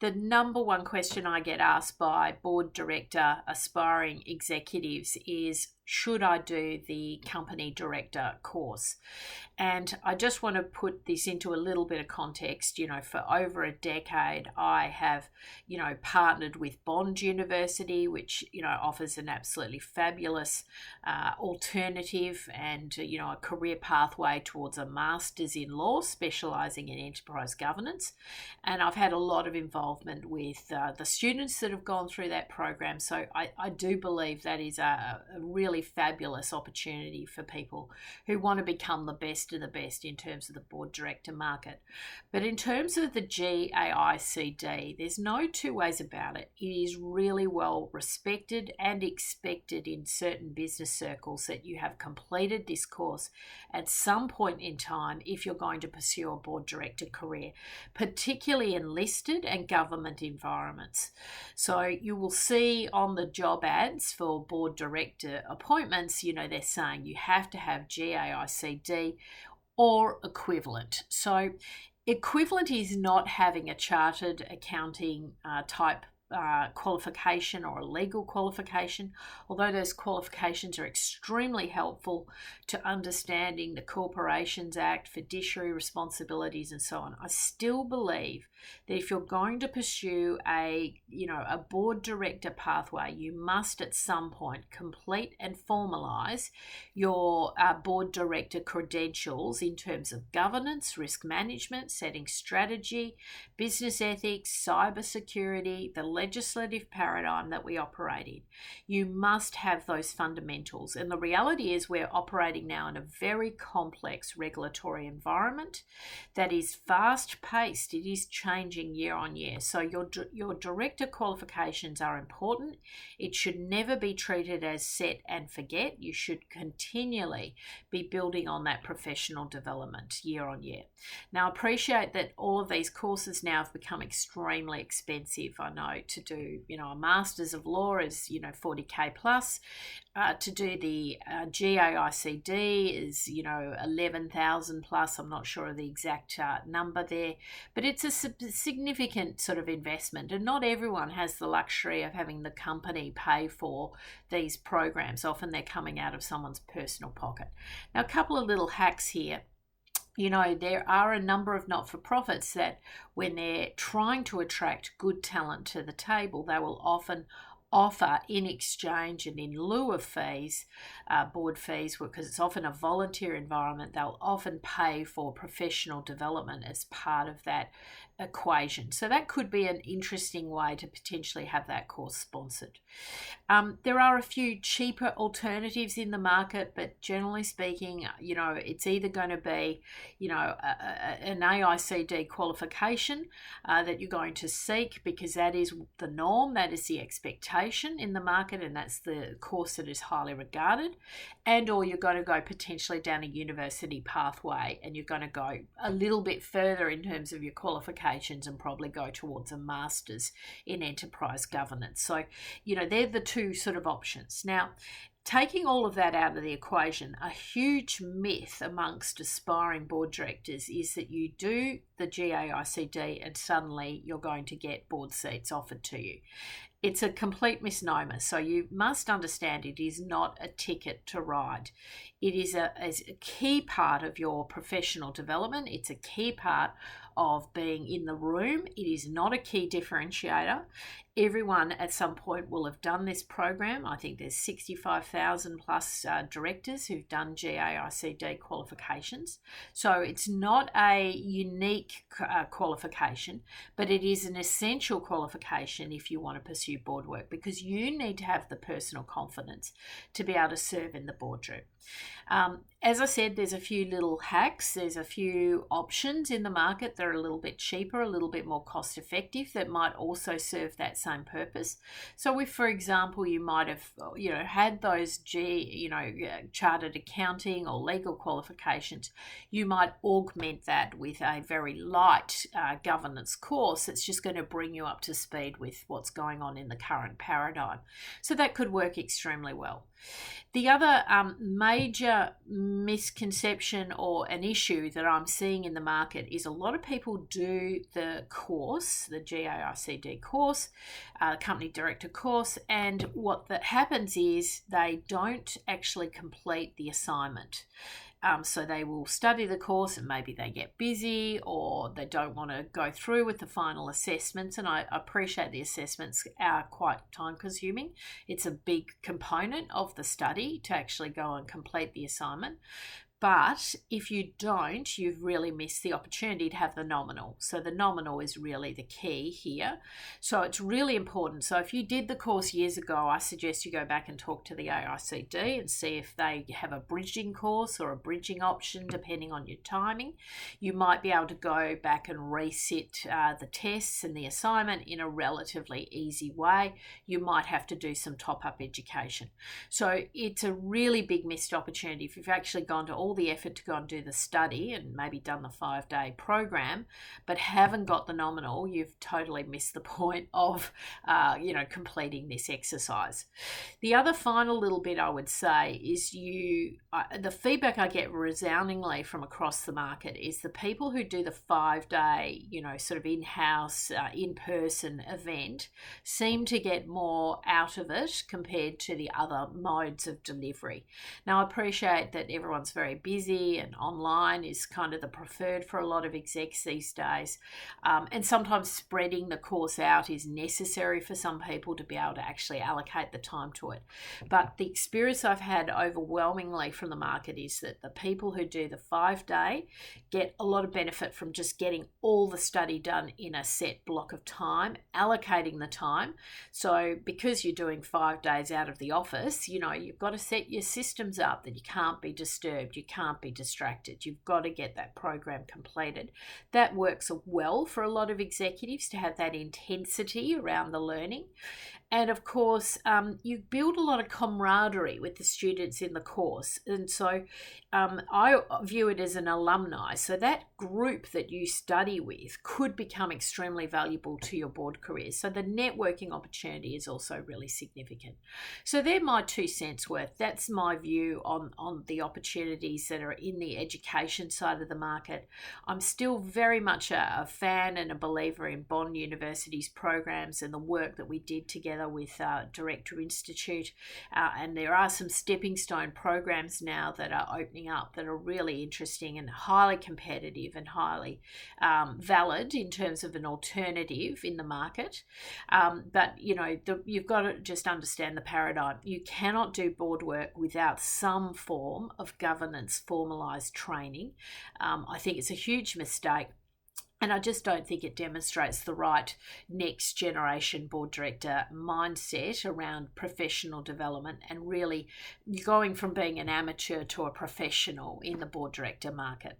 the number one question I get asked by board director aspiring executives is, should I do the company director course? And I just want to put this into a little bit of context. For over a decade, I have, partnered with Bond University, which, offers an absolutely fabulous alternative and, a career pathway towards a master's in law, specialising in enterprise governance. And I've had a lot of involvement with the students that have gone through that program. So I do believe that is a really fabulous opportunity for people who want to become the best of the best in terms of the board director market. But in terms of the AICD, there's no two ways about it. It is really well respected and expected in certain business circles that you have completed this course at some point in time if you're going to pursue a board director career, particularly in listed and government environments. So you will see on the job ads for board director appointments, they're saying you have to have AICD or equivalent. So equivalent is not having a chartered accounting type qualification or a legal qualification, although those qualifications are extremely helpful to understanding the Corporations Act, fiduciary responsibilities and so on. I still believe that if you're going to pursue a board director pathway, you must at some point complete and formalize your board director credentials in terms of governance, risk management, setting strategy, business ethics, cybersecurity, the legislative paradigm that we operate in. You must have those fundamentals. And the reality is we're operating now in a very complex regulatory environment that is fast-paced. It is changing year on year. So your director qualifications are important. It should never be treated as set and forget. You should continually be building on that professional development year on year. Now, appreciate that all of these courses now have become extremely expensive. I know to do, a Master's of Law is, $40K plus. To do the AICD is, 11,000 plus. I'm not sure of the exact number there, but it's a significant sort of investment, and not everyone has the luxury of having the company pay for these programs. Often they're coming out of someone's personal pocket. Now, a couple of little hacks here. There are a number of not-for-profits that when they're trying to attract good talent to the table, they will often offer in exchange and in lieu of fees, board fees, because it's often a volunteer environment, they'll often pay for professional development as part of that equation. So that could be an interesting way to potentially have that course sponsored. There are a few cheaper alternatives in the market, but generally speaking, it's either going to be, an AICD qualification that you're going to seek, because that is the norm, that is the expectation in the market, and that's the course that is highly regarded. And or you're going to go potentially down a university pathway, and you're going to go a little bit further in terms of your qualifications and probably go towards a master's in enterprise governance. So, they're the two sort of options. Now, taking all of that out of the equation, a huge myth amongst aspiring board directors is that you do the AICD and suddenly you're going to get board seats offered to you. It's a complete misnomer. So you must understand it is not a ticket to ride. It is a key part of your professional development. It's a key part of being in the room. It is not a key differentiator. Everyone at some point will have done this program. I think there's 65,000 plus directors who've done AICD qualifications. So it's not a unique qualification, but it is an essential qualification if you want to pursue board work, because you need to have the personal confidence to be able to serve in the boardroom. As I said, there's a few little hacks. There's a few options in the market that are a little bit cheaper, a little bit more cost effective, that might also serve that same purpose. So if, for example, you might have, had those chartered accounting or legal qualifications, you might augment that with a very light governance course that's just going to bring you up to speed with what's going on in the current paradigm. So that could work extremely well. The other major misconception or an issue that I'm seeing in the market is a lot of people do the course, the AICD course, Company Director Course, and what that happens is they don't actually complete the assignment. So they will study the course and maybe they get busy or they don't want to go through with the final assessments. And I appreciate the assessments are quite time consuming. It's a big component of the study to actually go and complete the assignment. But if you don't, you've really missed the opportunity to have the nominal. So the nominal is really the key here. So it's really important. So if you did the course years ago, I suggest you go back and talk to the AICD and see if they have a bridging course or a bridging option, depending on your timing. You might be able to go back and resit the tests and the assignment in a relatively easy way. You might have to do some top-up education. So it's a really big missed opportunity. If you've actually gone to all the effort to go and do the study and maybe done the 5-day program but haven't got the nominal, you've totally missed the point of completing this exercise. The other final little bit I would say is the feedback I get resoundingly from across the market is the people who do the 5-day sort of in-house in-person event seem to get more out of it compared to the other modes of delivery. Now I appreciate that everyone's very busy and online is kind of the preferred for a lot of execs these days. And sometimes spreading the course out is necessary for some people to be able to actually allocate the time to it. But the experience I've had overwhelmingly from the market is that the people who do the 5-day get a lot of benefit from just getting all the study done in a set block of time, allocating the time. So because you're doing 5 days out of the office, you've got to set your systems up that you can't be disturbed, you can't be distracted. You've got to get that program completed. That works well for a lot of executives to have that intensity around the learning. And of course, you build a lot of camaraderie with the students in the course. And so I view it as an alumni. So that group that you study with could become extremely valuable to your board career. So the networking opportunity is also really significant. So they're my 2 cents worth. That's my view on the opportunities that are in the education side of the market. I'm still very much a fan and a believer in Bond University's programs and the work that we did together with Director Institute, and there are some stepping stone programs now that are opening up that are really interesting and highly competitive and highly valid in terms of an alternative in the market. But you've got to just understand the paradigm. You cannot do board work without some form of governance formalized training. I think it's a huge mistake. And I just don't think it demonstrates the right next generation board director mindset around professional development and really going from being an amateur to a professional in the board director market.